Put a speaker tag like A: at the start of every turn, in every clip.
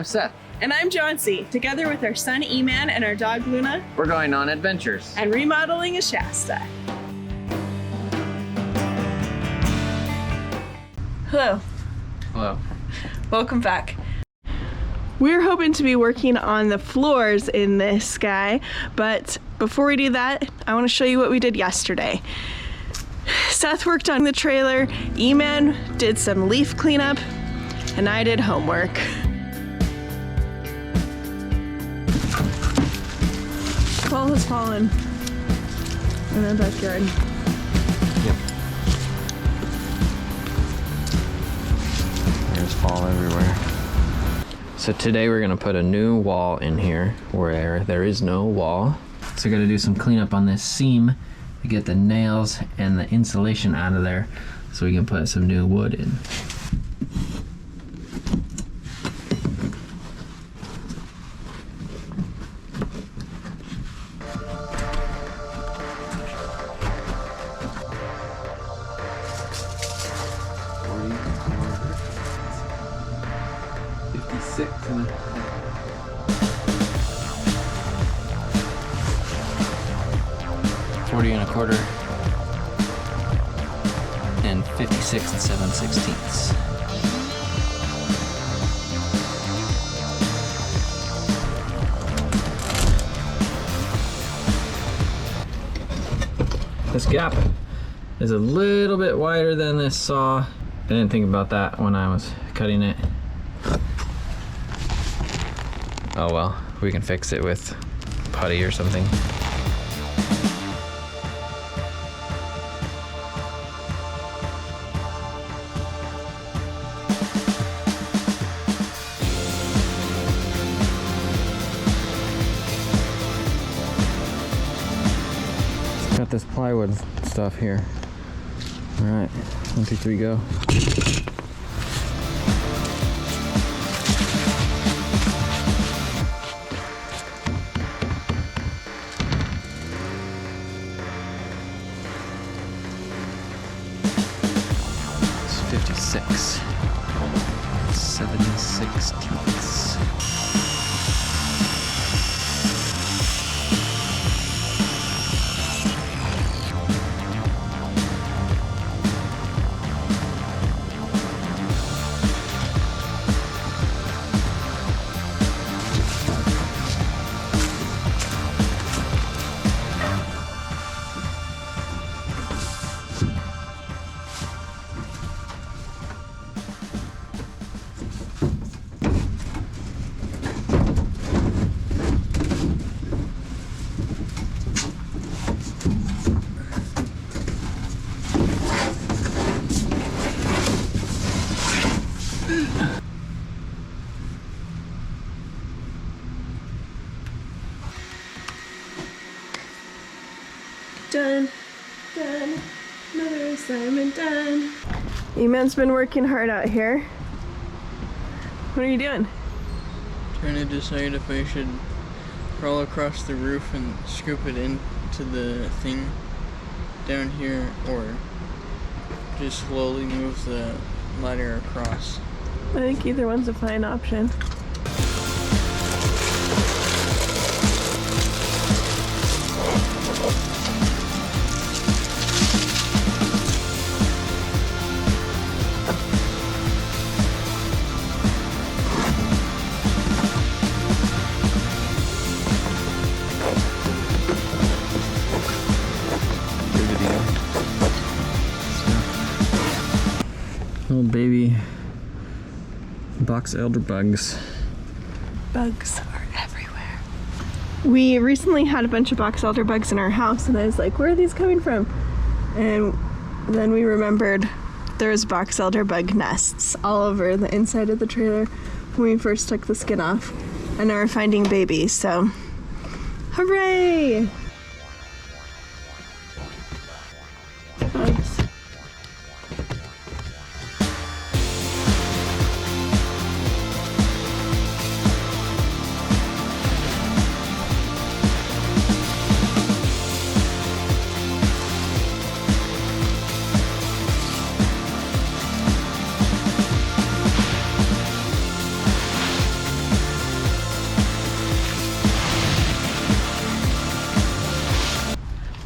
A: Seth.
B: And I'm Joncee. Together with our son Eman and our dog Luna,
A: We're going on adventures.
B: and remodeling a Shasta. Hello.
A: Hello.
B: Welcome back. We're hoping to be working on the floors in this guy, but before we do that, I want to show you what we did yesterday. Seth worked on the trailer, Eman did some leaf cleanup, and I did homework. Fall has fallen in our backyard.
A: Yep. There's fall everywhere. So today we're gonna put a new wall in here where there is no wall. So we're gonna do some cleanup on this seam to get the nails and the insulation out of there so we can put some new wood in. And 40 and a quarter and 56 and 7/16. This gap is a little bit wider than this saw. I didn't think about that when I was cutting it. Oh well, we can fix it with putty or something. Got this plywood stuff here. All right, 1, 2, 3, go. It's 56, 7/16.
B: Done. Another assignment done. Eman's been working hard out here. What are you doing?
C: Trying to decide if I should crawl across the roof and scoop it into the thing down here, or just slowly move the ladder across.
B: I think either one's a fine option.
A: Little baby box elder bugs.
B: Bugs are everywhere. We recently had a bunch of box elder bugs in our house, and I was like, where are these coming from? And then we remembered there was box elder bug nests all over the inside of the trailer when we first took the skin off. And now we're finding babies, so hooray! Bugs.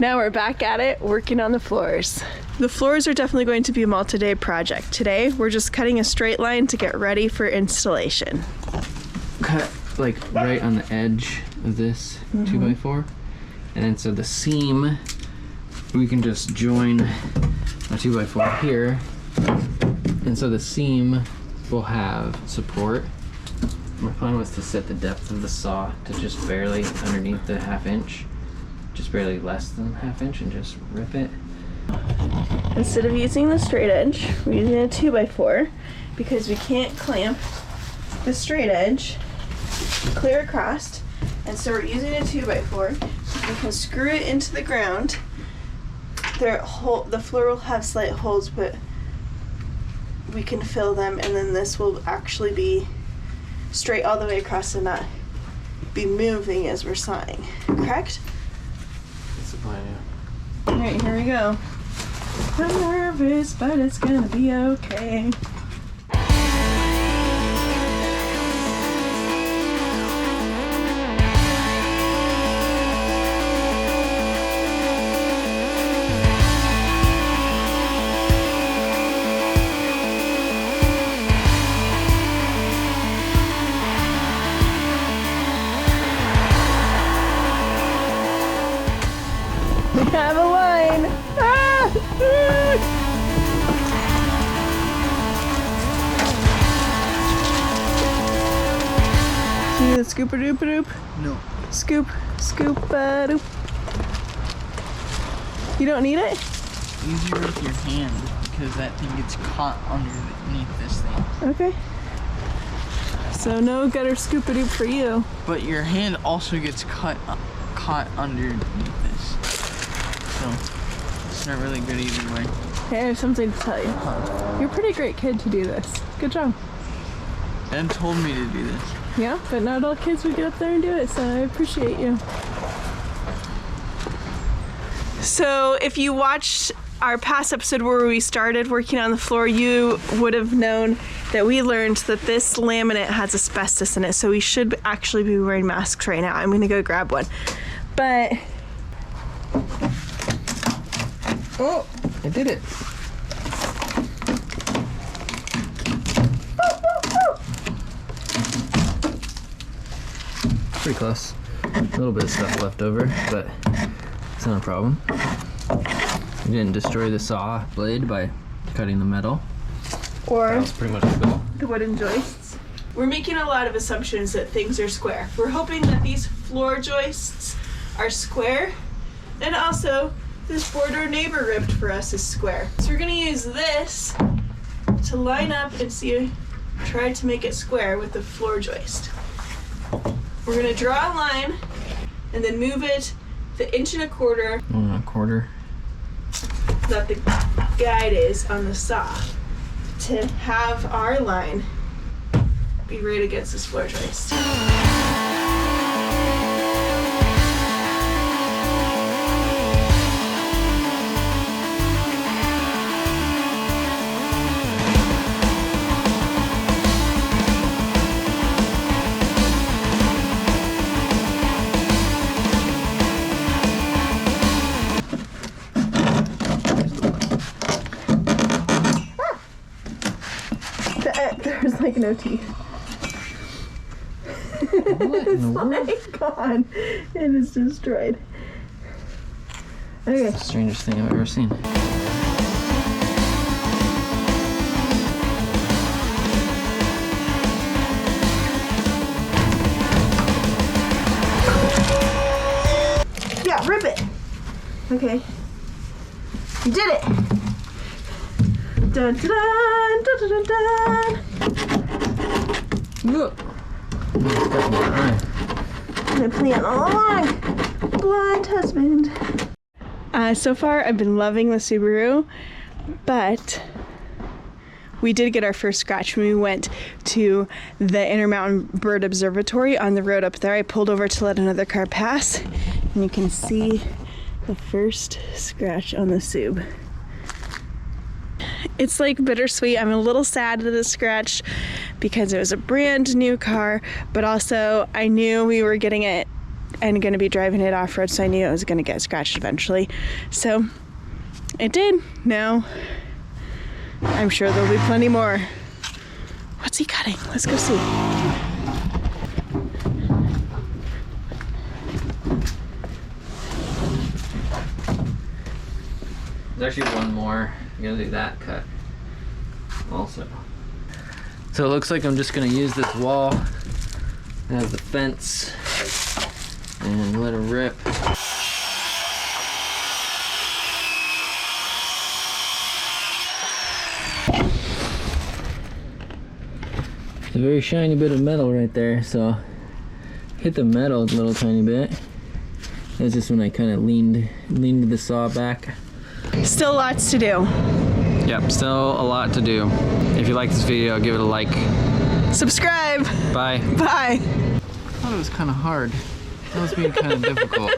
B: Now we're back at it, working on the floors. The floors are definitely going to be a multi-day project. Today, we're just cutting a straight line to get ready for installation.
A: Cut like right on the edge of this 2x4. And then so the seam, we can just join a 2x4 here. And so the seam will have support. My plan was to set the depth of the saw to just barely underneath the 1/2 inch. Just barely less than 1/2 inch, and just rip it.
B: Instead of using the straight edge, we're using a 2x4 because we can't clamp the straight edge clear across. And so we're using a 2x4. We can screw it into the ground. The floor will have slight holes, but we can fill them, and then this will actually be straight all the way across and not be moving as we're sawing. Correct?
A: That's the plan, yeah.
B: Alright, here we go. I'm nervous, but it's gonna be okay. We have a line! Ah! See the scooper-doop-a-doop?
C: No.
B: Scoop, scoop-a-doop. You don't need it?
C: Easier with your hand because that thing gets caught underneath this thing.
B: Okay. So no gutter scoop-a-doop for you.
C: But your hand also gets caught underneath this. So it's not really good either way.
B: Hey, I have something to tell you. You're a pretty great kid to do this. Good job.
C: Ben told me to do this.
B: Yeah, but not all kids would get up there and do it, so I appreciate you. So if you watched our past episode where we started working on the floor, you would have known that we learned that this laminate has asbestos in it, so we should actually be wearing masks right now. I'm gonna go grab one. But
A: Oh, I did it. Pretty close. A little bit of stuff left over, but it's not a problem. You didn't destroy the saw blade by cutting the metal.
B: or
A: That was pretty much the goal.
B: the wooden joists. We're making a lot of assumptions that things are square. We're hoping that these floor joists are square, and also this board our neighbor ripped for us is square. So we're gonna use this to line up and try to make it square with the floor joist. We're gonna draw a line and then move it the 1.25
A: 1.25.
B: that the guide is on the saw to have our line be right against this floor joist. There's like no teeth.
A: What in the world?
B: It's like gone. It is destroyed. Okay.
A: It's the strangest thing I've ever seen.
B: Yeah, rip it. Okay. You did it. Dun dun dun dun dun dun.
A: Look. It's got my eye.
B: I'm gonna plan along. Blind husband. So far, I've been loving the Subaru, but we did get our first scratch when we went to the Intermountain Bird Observatory on the road up there. I pulled over to let another car pass, and you can see the first scratch on the Sub. It's like bittersweet. I'm a little sad that it scratched because it was a brand new car, but also I knew we were getting it and going to be driving it off-road, so I knew it was going to get scratched eventually. So it did. Now I'm sure there'll be plenty more. What's he cutting? Let's go see.
A: There's actually one more. I'm gonna do that cut also. So it looks like I'm just gonna use this wall as the fence and let it rip. It's a very shiny bit of metal right there, so hit the metal a little tiny bit. That's just when I kind of leaned the saw back.
B: Still lots to do.
A: Yep, still a lot to do. If you like this video, give it a like.
B: Subscribe.
A: Bye.
B: Bye.
A: I thought it was kind of hard. That was being kind of difficult.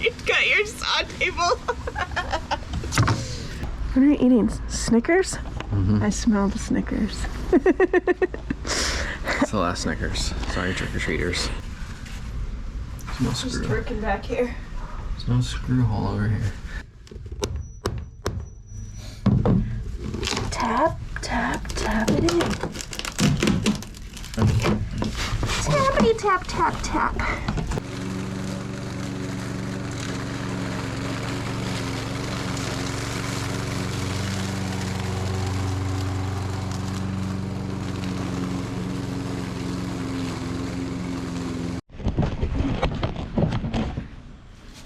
B: You got your saw table. What are you eating? Snickers?
A: Mm-hmm.
B: I smell the Snickers.
A: It's the last Snickers. Sorry, trick-or-treaters. There's no
B: Just
A: screw.
B: working back here.
A: There's no screw hole over here.
B: Tap, tap, tap it in. Tappity tap, tap, tap.